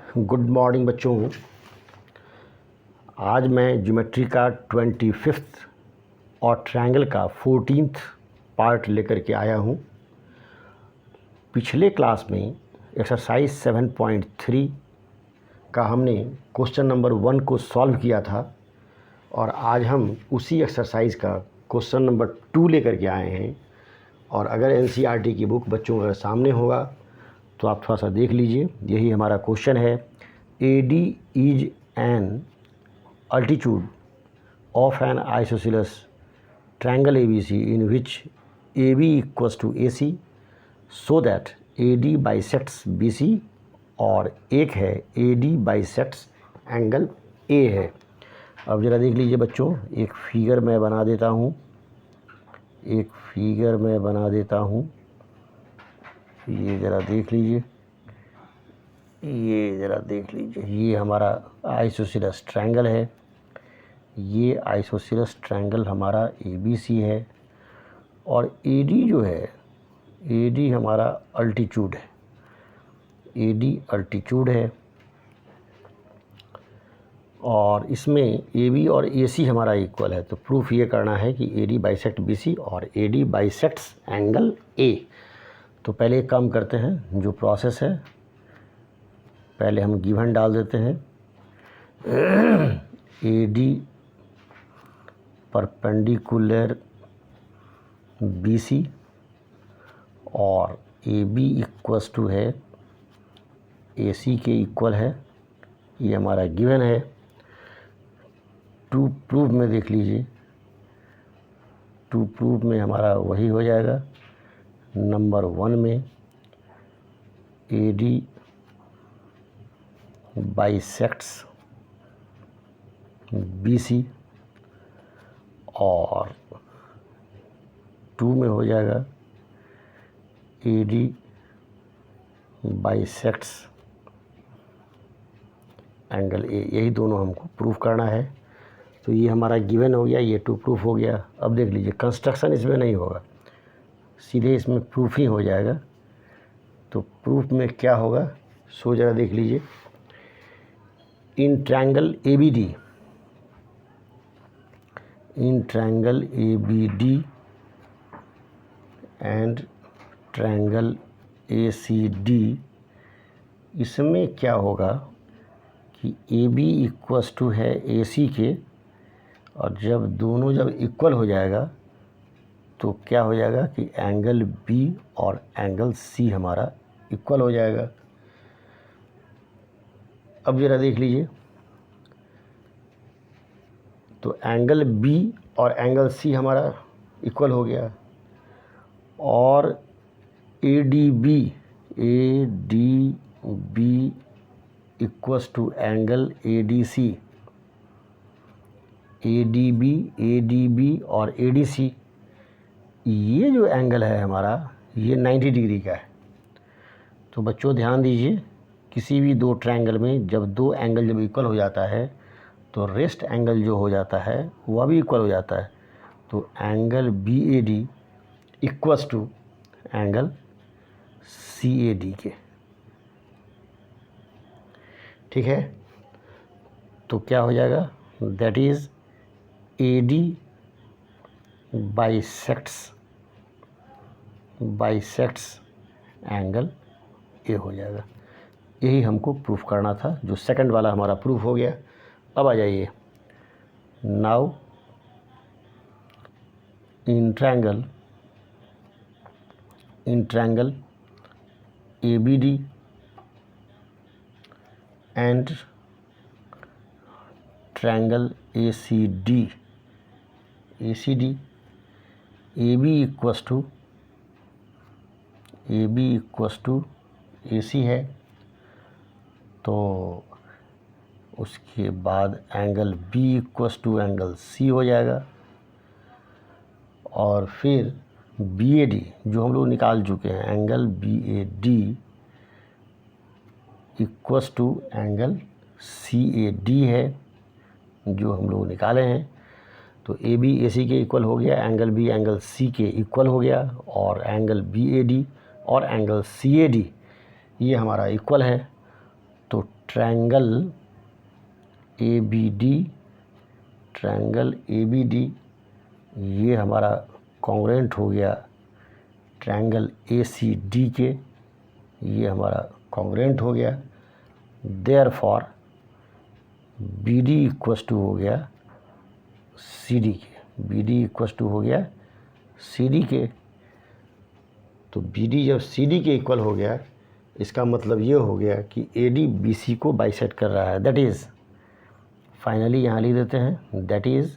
Good morning बच्चों। आज मैं ज्योमेट्री का 25th और ट्रायंगल का 14th पार्ट लेकर के आया हूँ। पिछले क्लास में एक्सरसाइज 7.3 का हमने क्वेश्चन नंबर 1 को सॉल्व किया था और आज हम उसी एक्सरसाइज का क्वेश्चन नंबर 2 लेकर के आए हैं। और अगर एनसीईआरटी की बुक बच्चों के सामने होगा तो आप थोड़ा सा देख लीजिए। यही हमारा क्वेश्चन है। AD is an altitude of an isosceles triangle ABC in which AB equals to AC so that AD bisects BC, और एक है AD bisects एंगल A है। अब ज़रा देख लीजिए बच्चों, एक फिगर मैं बना देता हूँ। ये ज़रा देख लीजिए, ये हमारा आइसोसेलेस ट्रायंगल है। ये आइसोसेलेस ट्रायंगल हमारा ABC है और AD जो है, AD हमारा अल्टीट्यूड है। AD अल्टीट्यूड है और इसमें AB और AC हमारा इक्वल है। तो प्रूफ ये करना है कि AD बाइसेक्ट BC और AD बाइसेक्ट्स एंगल A। तो पहले एक काम करते हैं, जो प्रोसेस है पहले हम गिवन डाल देते हैं। AD परपेंडिकुलर BC और AB इक्वल्स टू है AC के इक्वल है। ये हमारा गिवन है। टू प्रूफ में देख लीजिए, टू प्रूफ में हमारा वही हो जाएगा। नंबर 1 में AD बाइसेक्ट्स BC और 2 में हो जाएगा AD बाइसेक्ट्स एंगल A। यही दोनों हमको प्रूफ करना है। तो ये हमारा गिवन हो गया, ये टू प्रूफ हो गया। अब देख लीजिए, कंस्ट्रक्शन इसमें नहीं होगा, सीधे इसमें प्रूफ ही हो जाएगा। तो प्रूफ में क्या होगा सो ज़रा देख लीजिए। In triangle ABD and triangle ACD, इसमें क्या होगा कि AB इक्वल्स टू है AC के, और जब इक्वल हो जाएगा तो क्या हो जाएगा कि एंगल B और एंगल C हमारा इक्वल हो जाएगा। अब ज़रा देख लीजिए, तो एंगल B और एंगल C हमारा इक्वल हो गया और ADB equals to angle ADC। ADB और ADC, ये जो एंगल है हमारा, ये 90 डिग्री का है। तो बच्चों ध्यान दीजिए, किसी भी दो ट्रायंगल में जब दो एंगल जब इक्वल हो जाता है तो रेस्ट एंगल जो हो जाता है वह भी इक्वल हो जाता है। तो angle BAD equals to angle CAD के, ठीक है। तो क्या हो जाएगा, that is AD bisects angle A हो जाएगा। यही हमको प्रूफ करना था, जो सेकंड वाला हमारा प्रूफ हो गया। अब आ जाइए, now in triangle ABD and triangle ACD, AB equals to AC है। तो उसके बाद angle B equals to angle C हो जाएगा और फिर BAD जो हम लोग निकाल चुके हैं, angle BAD equals to angle CAD है जो हम लोग निकाले हैं। तो AB AC के इक्वल हो गया, एंगल B एंगल C के इक्वल हो गया और एंगल BAD और एंगल CAD ये हमारा इक्वल है। तो ट्रायंगल ए बी डी ये हमारा कॉन्ग्रुएंट हो गया ट्रायंगल ए सी डी के, ये हमारा कॉन्ग्रुएंट हो गया। Therefore B D equals to हो गया सी डी के, बी डी इक्वस टू हो गया सी डी के। तो बी डी जब सी डी के इक्वल हो गया, इसका मतलब ये हो गया कि ए डी बी सी को बाइसेक्ट कर रहा है। दैट इज़, फाइनली यहाँ लिख देते हैं, that is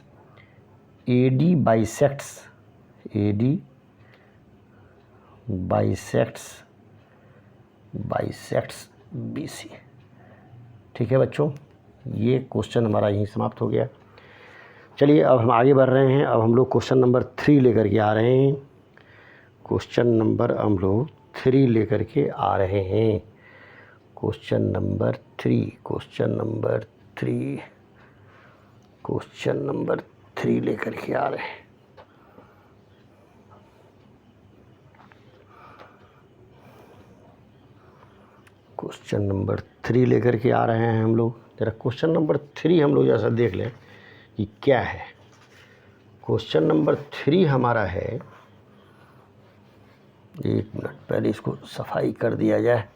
A D bisects B C. ठीक है बच्चों, ये क्वेश्चन हमारा यहीं समाप्त हो गया। चलिए अब हम आगे बढ़ रहे हैं। अब हम लोग क्वेश्चन नंबर 3 लेकर के आ रहे हैं। क्वेश्चन नंबर हम लोग 3 लेकर के आ रहे हैं। क्वेश्चन नंबर 3 लेकर के आ रहे हैं। क्वेश्चन नंबर 3 लेकर के आ रहे हैं हम लोग। जरा क्वेश्चन नंबर 3 हम लोग जैसा देख लें कि क्या है। क्वेश्चन नंबर 3 हमारा है, एक मिनट पहले इसको सफाई कर दिया जाए।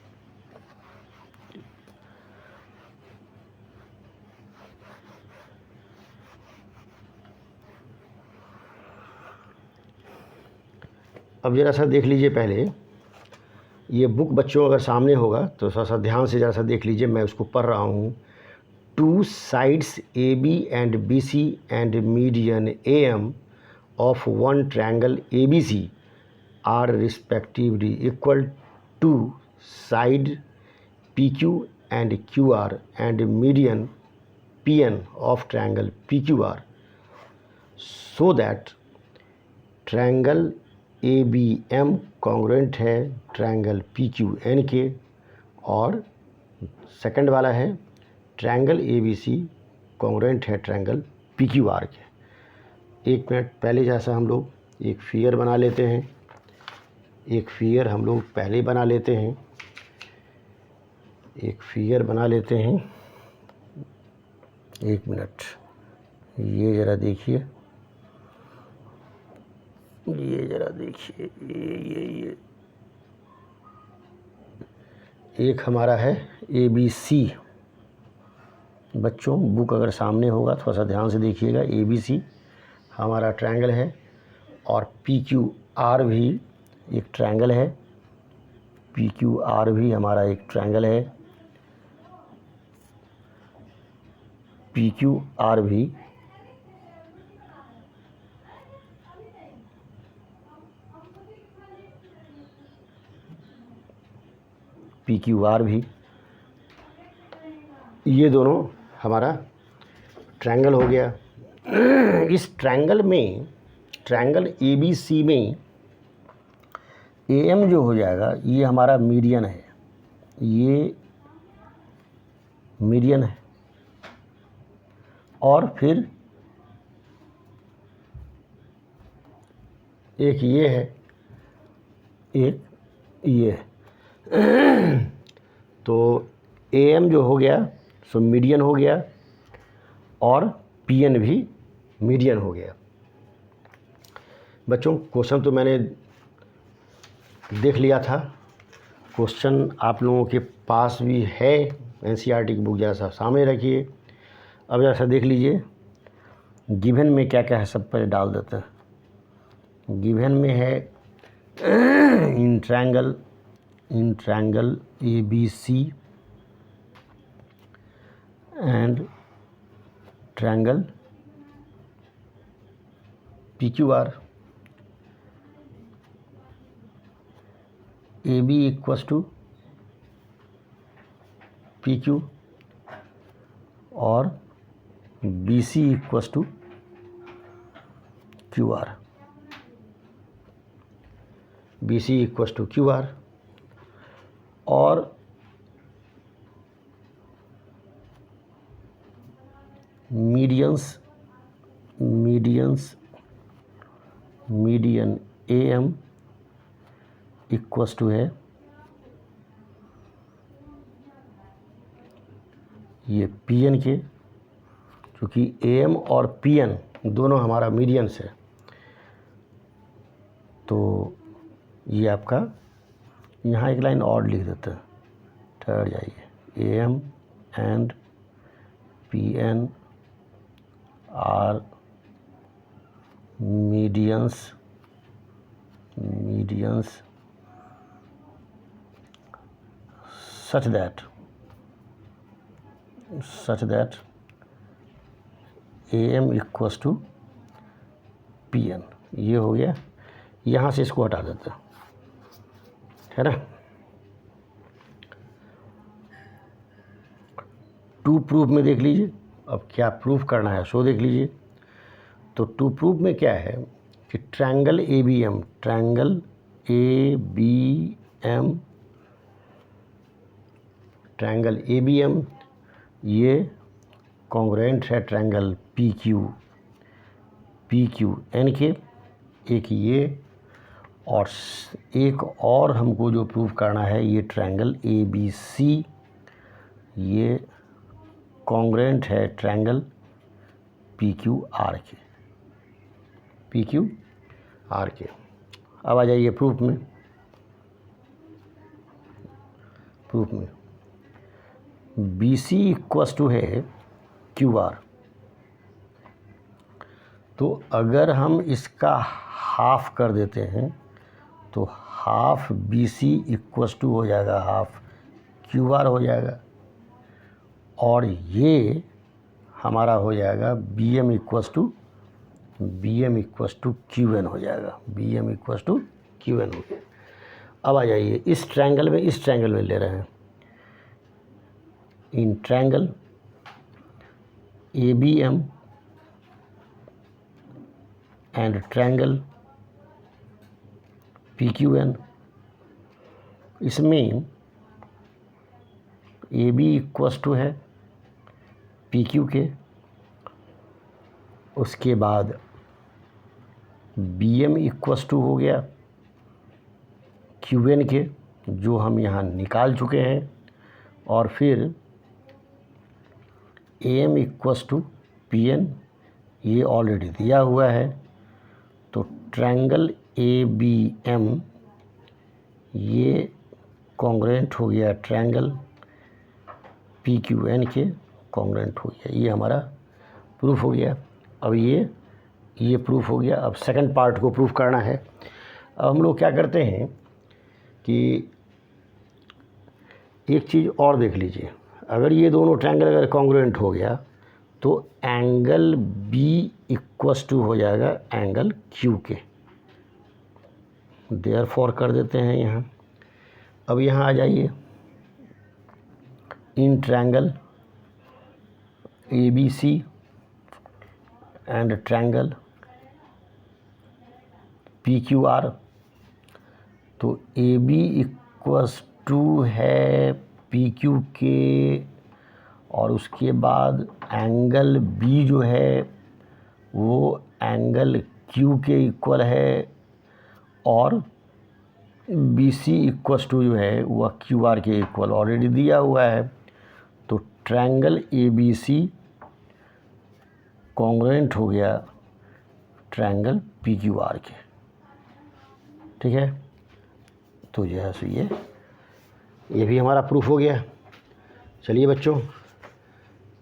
अब जरा सा देख लीजिए पहले, ये बुक बच्चों अगर सामने होगा तो थोड़ा सा ध्यान से जरा सा देख लीजिए, मैं उसको पढ़ रहा हूँ। 2 sides AB and BC and median AM of one triangle ABC are respectively equal to side PQ and QR and median PN of triangle PQR, so that triangle ABM congruent है ट्रायंगल PQN के, और second वाला है triangle ABC congruent है triangle PQR के। एक minute पहले जैसा हम लोग एक फिगर बना लेते हैं, एक फिगर हम लोग पहले बना लेते हैं, एक फिगर बना लेते हैं। एक मिनट, ये ज़रा देखिए, ये ज़रा देखिए, ये एक हमारा है ABC। बच्चों बुक अगर सामने होगा थोड़ा सा ध्यान से देखिएगा। ABC हमारा ट्रायंगल है, और PQR भी एक ट्रायंगल है, PQR भी हमारा एक ट्रायंगल है, PQR भी ये दोनों हमारा ट्रायंगल हो गया। इस ट्रायंगल में, ट्रायंगल ABC में AM जो हो जाएगा ये हमारा मीडियन है, ये मीडियन है, और फिर एक ये है, एक ये है। तो AM जो हो गया सो मीडियन हो गया, और PN भी मीडियन हो गया। बच्चों क्वेश्चन तो मैंने देख लिया था, क्वेश्चन आप लोगों के पास भी है, NCERT की बुक जैसा सामने रखिए। अब जैसा देख लीजिए गिवन में क्या क्या है, सब पर डाल देते हैं। गिवन में है in triangle ABC and triangle PQR, AB equals to PQ और BC equals to QR, BC equals to QR, और मीडियन AM इक्वस टू है ये पी एन के, क्योंकि ए एम और पी एन दोनों हमारा मीडियंस है, तो ये आपका यहाँ एक लाइन और लिख देते हैं, ठहर जाइए, A M and P N are medians such that AM equals to PN। ये हो गया, यहाँ से इसको हटा देते हैं, है ना। टू प्रूफ में देख लीजिए, अब क्या प्रूफ करना है सो देख लीजिए। तो टू प्रूफ में क्या है कि ट्रायंगल ए बी एम ये कॉन्ग्रुएंट है ट्रायंगल पी क्यू एन के, एक ये, और एक और हमको जो प्रूफ करना है ये ट्रायंगल ए बी सी ये कॉन्ग्रुएंट है ट्रायंगल पी क्यू आर के। अब आ जाइए प्रूफ में। बी सी इक्वस टू है क्यू आर, तो अगर हम इसका हाफ कर देते हैं तो half B C equals to हो जाएगा हाफ क्यू आर हो जाएगा, और ये हमारा हो जाएगा B M equals to Q N हो जाएगा, हो गया। अब आ जाइए इस ट्रायंगल में ले रहे हैं, in triangle A B M and triangle P Q N, इसमें ए बी इक्वस टू है पी क्यू के, उसके बाद बी एम इक्वस टू हो गया क्यू एन के, जो हम यहाँ निकाल चुके हैं, और फिर A M equals to P N ये ऑलरेडी दिया हुआ है। तो ट्रायंगल ए बी एम ये कॉन्ग्रुएंट हो गया ट्रायंगल पी क्यू एन के, कॉन्ग्रुएंट हो गया, ये हमारा प्रूफ हो गया। अब ये प्रूफ हो गया। अब सेकंड पार्ट को प्रूफ करना है। अब हम लोग क्या करते हैं कि एक चीज़ और देख लीजिए, अगर ये दोनों ट्रायंगल अगर कॉन्ग्रुएंट हो गया तो एंगल बी इक्वस टू हो जाएगा एंगल क्यू के, देयरफॉर कर देते हैं यहाँ। अब यहाँ आ जाइए, in triangle A B C and triangle P Q R, तो ए बी इक्वस टू है पी क्यू के, और उसके बाद एंगल बी जो है वो एंगल क्यू के इक्वल है, और बी सी इक्वस टू जो है वह क्यू आर के इक्वल ऑलरेडी दिया हुआ है। तो triangle A B C congruent हो गया ट्रायंगल पी क्यू आर के, ठीक है। तो जो है सो ये भी हमारा प्रूफ हो गया। चलिए बच्चों,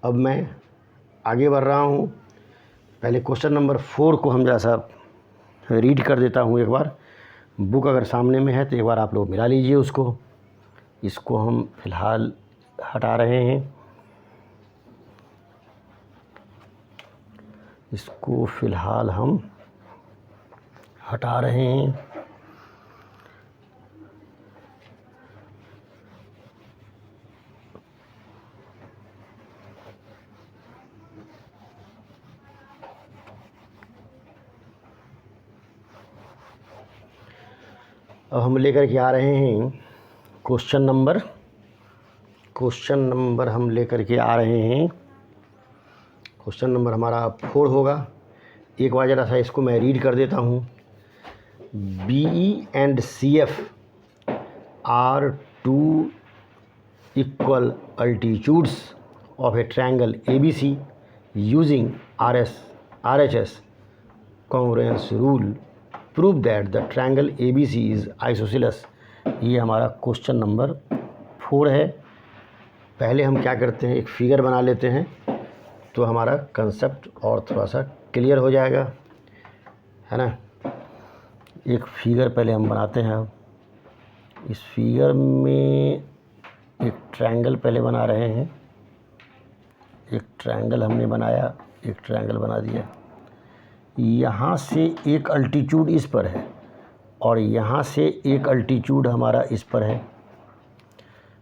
अब मैं आगे बढ़ रहा हूँ। पहले क्वेश्चन नंबर 4 को हम जैसा रीड कर देता हूँ एक बार। बुक अगर सामने में है तो एक बार आप लोग मिला लीजिए उसको। इसको हम फ़िलहाल हटा रहे हैं, इसको फ़िलहाल हम हटा रहे हैं। अब हम लेकर के आ रहे हैं क्वेश्चन नंबर हम लेकर के आ रहे हैं। क्वेश्चन नंबर हमारा 4 होगा। एक बार ज़रा सा इसको मैं रीड कर देता हूँ। BE and CF are 2 equal altitudes of a triangle ABC using RHS congruence rule prove that the triangle ABC is isosceles। ये हमारा क्वेश्चन नंबर 4 है। पहले हम क्या करते हैं, एक फिगर बना लेते हैं तो हमारा कंसेप्ट और थोड़ा सा क्लियर हो जाएगा, है ना। एक फिगर पहले हम बनाते हैं। इस फिगर में एक ट्रायंगल पहले बना रहे हैं। एक ट्रायंगल हमने बनाया, एक ट्रायंगल बना दिया। यहाँ से एक अल्टीट्यूड इस पर है और यहाँ से एक अल्टीट्यूड हमारा इस पर है।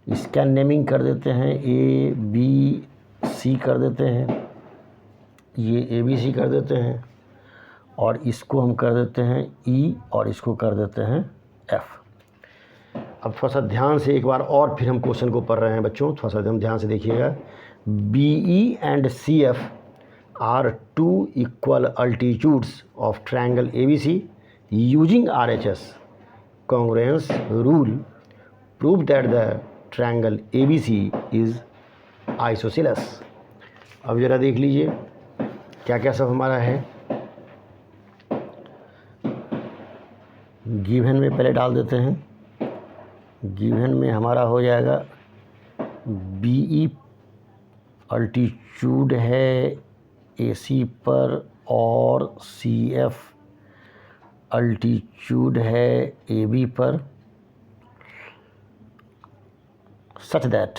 इसका नेमिंग कर देते हैं ABC कर देते हैं, ये ABC कर देते हैं और इसको हम कर देते हैं E और इसको कर देते हैं F। अब थोड़ा सा ध्यान से एक बार और फिर हम क्वेश्चन को पढ़ रहे हैं बच्चों, थोड़ा सा हम ध्यान से देखिएगा। BE and CF are two equal altitudes of triangle ABC using RHS congruence rule prove that the triangle ABC is isosceles। अब ज़रा देख लीजिए क्या क्या सब हमारा है। गिवन में पहले डाल देते हैं। गिवन में हमारा हो जाएगा BE अल्टीट्यूड है AC पर और CF अल्टीट्यूड है AB पर, सच दैट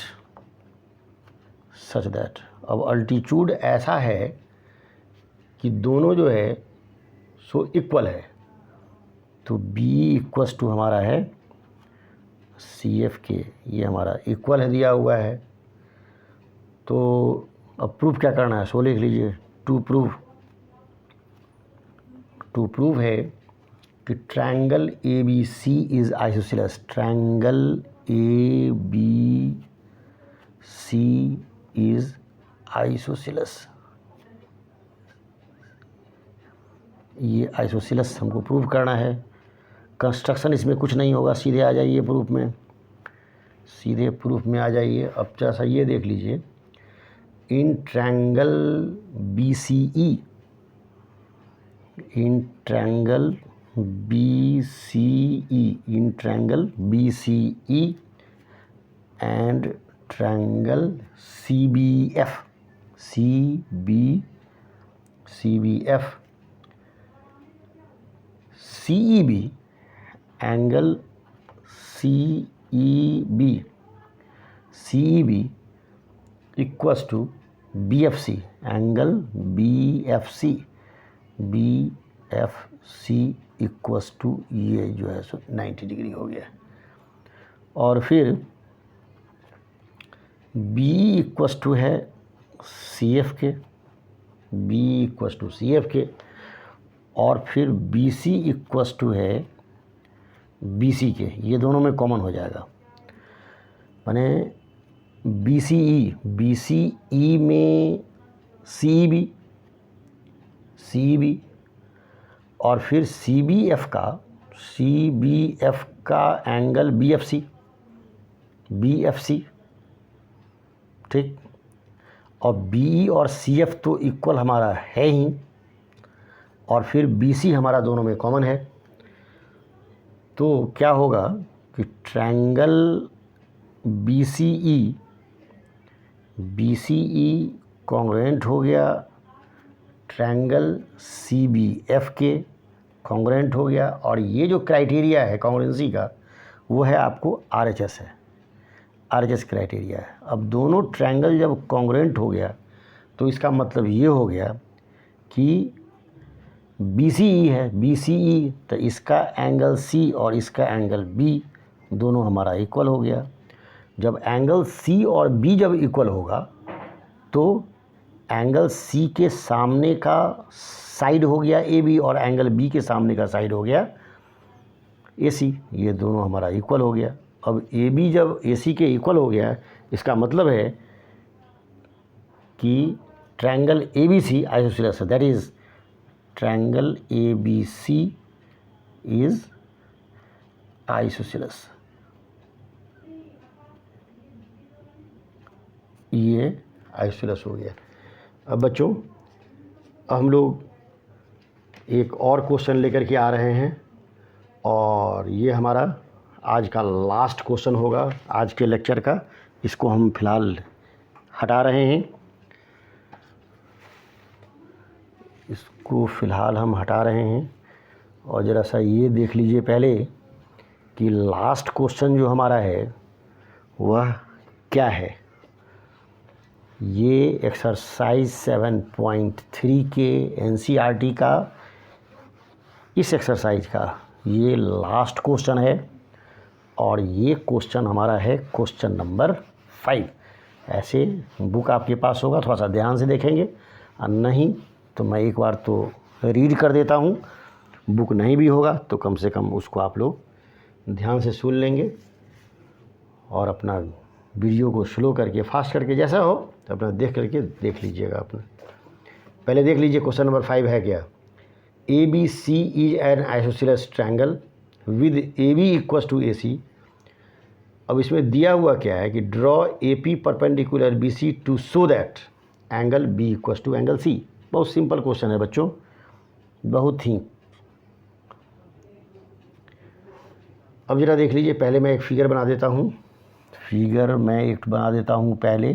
अब अल्टीट्यूड ऐसा है कि दोनों जो है सो इक्वल है। तो B इक्वल्स टू हमारा है CF के, ये हमारा इक्वल है दिया हुआ है। तो अब प्रूफ क्या करना है, सो लिख लीजिए। टू प्रूव है कि triangle ABC is isosceles. Triangle ABC is isosceles. ये आइसोसेलेस हमको प्रूव करना है। कंस्ट्रक्शन इसमें कुछ नहीं होगा, सीधे आ जाइए प्रूफ में, सीधे प्रूफ में आ जाइए। अब जैसा ये देख लीजिए, in triangle BCE, in triangle BCE and triangle CBF CEB angle CEB equals to BFC angle BFC equals to ये जो है सो 90 डिग्री हो गया। और फिर B इक्वल्स टू है CF के, B इक्वल्स टू CF के, और फिर BC इक्वल्स टू है BC के। ये दोनों में कॉमन हो जाएगा, माने BCE में CEB और फिर CBF का एंगल BFC, ठीक। और BE और CF तो इक्वल हमारा है ही, और फिर BC हमारा दोनों में कॉमन है। तो क्या होगा कि ट्रायंगल BCE कॉन्ग्रुएंट हो गया ट्रायंगल CBF के, कॉन्ग्रुएंट हो गया। और ये जो क्राइटेरिया है कॉन्ग्रुएंसी का, वो है आपको RHS है, RHS क्राइटेरिया है। अब दोनों ट्रायंगल जब कॉन्ग्रुएंट हो गया तो इसका मतलब ये हो गया कि BCE है, BCE तो इसका एंगल C और इसका एंगल B दोनों हमारा इक्वल हो गया। जब एंगल C और B जब इक्वल होगा तो एंगल C के सामने का साइड हो गया AB और एंगल B के सामने का साइड हो गया AC, ये दोनों हमारा इक्वल हो गया। अब AB जब AC के इक्वल हो गया, इसका मतलब है कि ट्रायंगल ABC आइसोसेलेस है, that is triangle ABC is isosceles. ये आइसोसेलेस हो गया। अब बच्चों हम लोग एक और क्वेश्चन लेकर के आ रहे हैं और ये हमारा आज का लास्ट क्वेश्चन होगा आज के लेक्चर का। इसको हम फिलहाल हटा रहे हैं, इसको फ़िलहाल हम हटा रहे हैं। और ज़रा सा ये देख लीजिए पहले कि लास्ट क्वेश्चन जो हमारा है वह क्या है। ये एक्सरसाइज 7.3 के एनसीईआरटी का इस एक्सरसाइज का ये लास्ट क्वेश्चन है और ये क्वेश्चन हमारा है क्वेश्चन नंबर 5। ऐसे बुक आपके पास होगा, थोड़ा सा ध्यान से देखेंगे, और नहीं तो मैं एक बार तो रीड कर देता हूँ। बुक नहीं भी होगा तो कम से कम उसको आप लोग ध्यान से सुन लेंगे और अपना वीडियो को स्लो करके फास्ट करके जैसा हो तो अपना देख करके देख लीजिएगा। अपना पहले देख लीजिए क्वेश्चन नंबर 5 है क्या। ABC is an isosceles triangle with AB equals to AC। अब इसमें दिया हुआ क्या है कि draw AP perpendicular BC to show that angle B equals to angle C। बहुत सिंपल क्वेश्चन है बच्चों, बहुत ही। अब ज़रा देख लीजिए, पहले मैं एक फिगर बना देता हूँ, पहले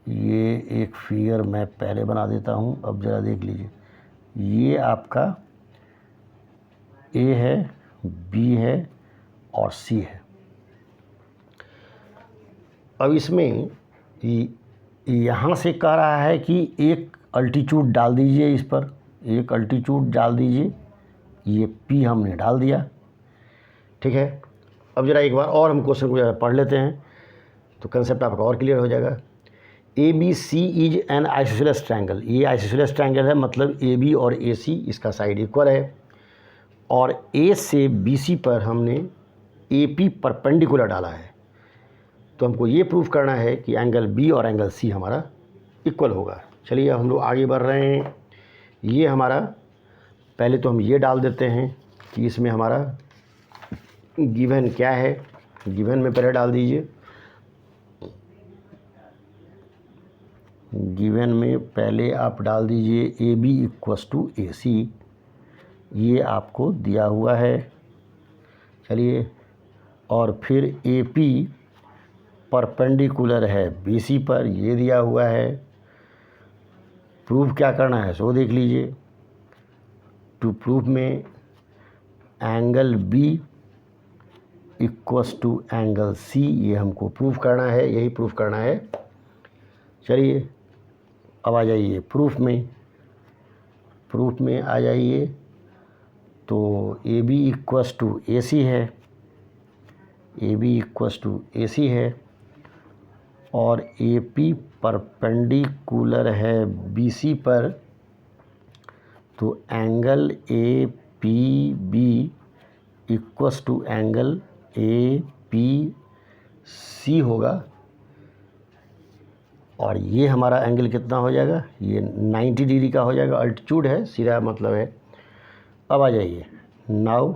ये एक फिगर मैं पहले बना देता हूँ। अब ज़रा देख लीजिए, ये आपका A है, B है और C है। अब इसमें यहाँ से कह रहा है कि एक अल्टीट्यूड डाल दीजिए, इस पर एक अल्टीट्यूड डाल दीजिए। ये P हमने डाल दिया, ठीक है। अब ज़रा एक बार और हम क्वेश्चन को ज़रा पढ़ लेते हैं तो कंसेप्ट आपका और क्लियर हो जाएगा। ABC is an isosceles triangle. ये आइसोसेलेस ट्रायंगल है, मतलब AB और AC इसका साइड इक्वल है और A से BC पर हमने AP परपेंडिकुलर डाला है। तो हमको ये प्रूफ करना है कि एंगल B और एंगल C हमारा इक्वल होगा। चलिए हम लोग आगे बढ़ रहे हैं। ये हमारा पहले तो हम ये डाल देते हैं कि इसमें हमारा गिवन क्या है। गिवन में पहले डाल दीजिए, गिवन में पहले आप डाल दीजिए AB इक्वल्स टू AC। ये आपको दिया हुआ है। चलिए, और फिर AP परपेंडिकुलर है BC पर, ये दिया हुआ है। प्रूफ क्या करना है सो देख लीजिए। टू प्रूफ में angle B equals to angle C, ये हमको प्रूफ करना है, यही प्रूफ करना है। चलिए अब आ जाइए प्रूफ में आ जाइए। तो AB इक्वल्स टू AC है, AB इक्वल्स टू AC है और AP परपेंडिकुलर है BC पर। तो angle APB equals to angle APC होगा और ये हमारा एंगल कितना हो जाएगा, ये 90 डिग्री का हो जाएगा। अल्टीट्यूड है, सीधा मतलब है। अब आ जाइए, now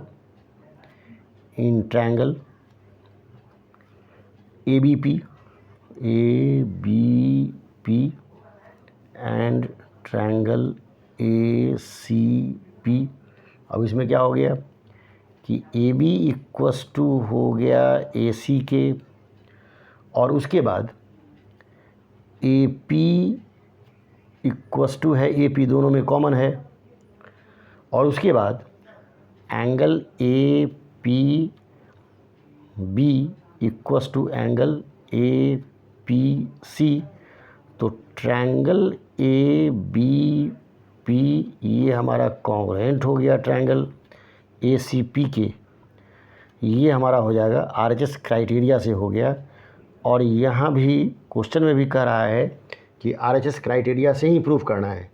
in triangle ABP and triangle ACP। अब इसमें क्या हो गया कि AB इक्वल्स टू हो गया AC के, और उसके बाद AP इक्वल्स टू है AP, दोनों में कॉमन है। और उसके बाद angle APB equals to angle APC। तो ट्रायंगल ABP ये हमारा कॉन्ग्रुएंट हो गया ट्रायंगल ACP के। ये हमारा हो जाएगा RHS क्राइटेरिया से हो गया। और यहाँ भी क्वेश्चन में भी कह रहा है कि RHS क्राइटेरिया से ही प्रूफ करना है,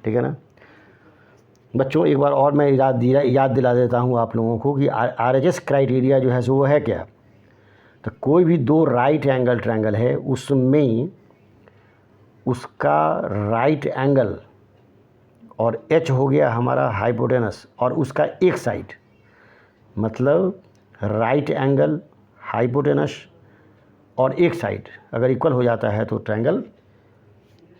ठीक है ना बच्चों। एक बार और मैं याद दिला देता हूँ आप लोगों को कि RHS क्राइटेरिया जो है सो वो है क्या। तो कोई भी दो राइट एंगल ट्रायंगल है, उसमें उसका राइट एंगल और H हो गया हमारा हाइपोटेनस और उसका एक साइड, मतलब राइट एंगल हाइपोटेनस और एक साइड अगर इक्वल हो जाता है तो ट्रायंगल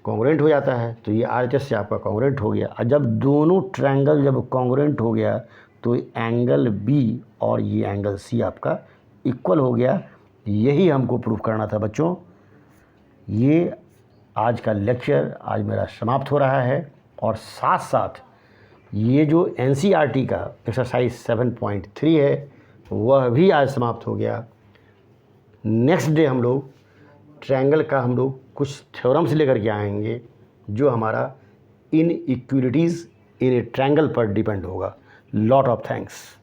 कॉन्ग्रुएंट हो जाता है। तो ये RHS से आपका कॉन्ग्रुएंट हो गया। और जब दोनों ट्रायंगल जब कॉन्ग्रुएंट हो गया तो एंगल B और ये एंगल C आपका इक्वल हो गया। यही हमको प्रूफ करना था बच्चों। ये आज का लेक्चर आज मेरा समाप्त हो रहा है और साथ साथ ये जो NCERT का एक्सरसाइज 7.3 है वह भी आज समाप्त हो गया। नेक्स्ट डे हम लोग ट्रायंगल का हम लोग कुछ थ्योरम्स लेकर के आएंगे जो हमारा इनइक्वालिटीज़ इन ए ट्रायंगल पर डिपेंड होगा। Lot of thanks.